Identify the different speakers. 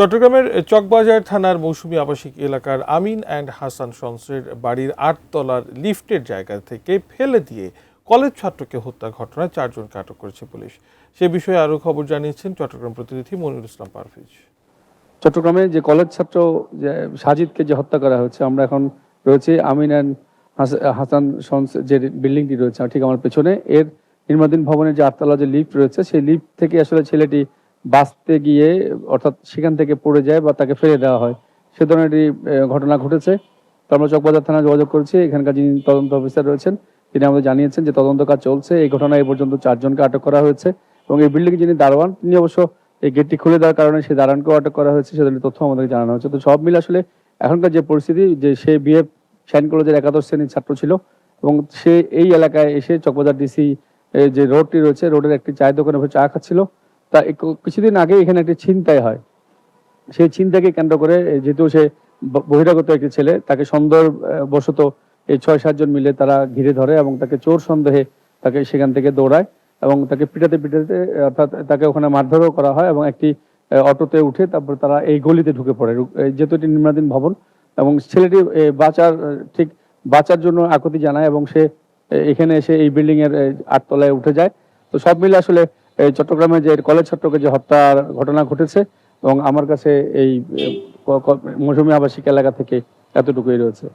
Speaker 1: চট্টগ্রামের চকবাজার থানার মৌসুমী আবাসিক এলাকার আমিন অ্যান্ড হাসান সন্সের বাড়ির ৮ তলার লিফটের জায়গা থেকে ফেলে দিয়ে কলেজ ছাত্রকে হত্যার ঘটনায় ৪ জনকে আটক করেছে পুলিশ। সে বিষয়ে আরও খবর জানিয়েছেন চট্টগ্রাম প্রতিনিধি মনিরুল ইসলাম পারভেজ।
Speaker 2: চট্টগ্রামে যে কলেজ ছাত্র সাজিদকে যে হত্যা করা হয়েছে, আমরা এখন রয়েছে আমিন অ্যান্ড হাসান সন্স যে বিল্ডিংটি রয়েছে ঠিক আমার পেছনে, এর নির্মাণাধীন ভবনের যে ৮ তলা যে লিফট রয়েছে, সেই লিফট থেকে আসলে ছেলেটি বাঁচতে গিয়ে অর্থাৎ সেখান থেকে পড়ে যায় বা তাকে ফেলে দেওয়া হয়, সে ধরনের একটি ঘটনা ঘটেছে। তো আমরা চকবাজার থানায় যোগাযোগ করেছি। এখানকার যিনি তদন্ত অফিসার রয়েছেন তিনি আমাদের জানিয়েছেন যে তদন্ত কাজ চলছে। এই ঘটনায় এ পর্যন্ত ৪ জনকে আটক করা হয়েছে এবং এই বিল্ডিং যিনি দারোয়ান তিনি অবশ্য এই গেটটি খুলে দেওয়ার কারণে সেই দারোয়ানকেও আটক করা হয়েছে, সেজন্য তথ্য আমাদেরকে জানানো হচ্ছে। তো সব মিলে আসলে এখনকার যে পরিস্থিতি, যে সে বিএফ সাইন কলেজের একাদশ শ্রেণীর ছাত্র ছিল এবং সে এই এলাকায় এসে চকবাজার ডিসি যে রোডটি রয়েছে, রোডের একটি চায়ের দোকানে চা খাচ্ছিল। তা কিছুদিন আগে এখানে একটি ছিনতাই হয়। সেই ছিনতাইকে কেন্দ্র করে যেহেতু সে বহিরাগত একটি ছেলে, তাকে সন্দেহ বশত এই ৬-৭ জন মিলে তারা ঘিরে ধরে এবং তাকে চোর সন্দেহে তাকে সেখান থেকে দৌড়ায় এবং তাকে পিটাতে পিটাতে অর্থাৎ তাকে ওখানে মারধরও করা হয় এবং একটি অটোতে উঠে তারপর তারা এই গলিতে ঢুকে পড়ে। যেহেতু এটি নির্মাণাধীন ভবন এবং ছেলেটি বাঁচার জন্য আকুতি জানায় এবং সে এখানে এসে এই বিল্ডিং এর ৮ তলায় উঠে যায়। তো সব মিলে আসলে চট্টগ্রামে যে কলেজ ছাত্রকে যে হত্যার ঘটনা ঘটেছে এবং আমার কাছে এই মৌসুমী আবাসিক এলাকা থেকে এতটুকুই রয়েছে।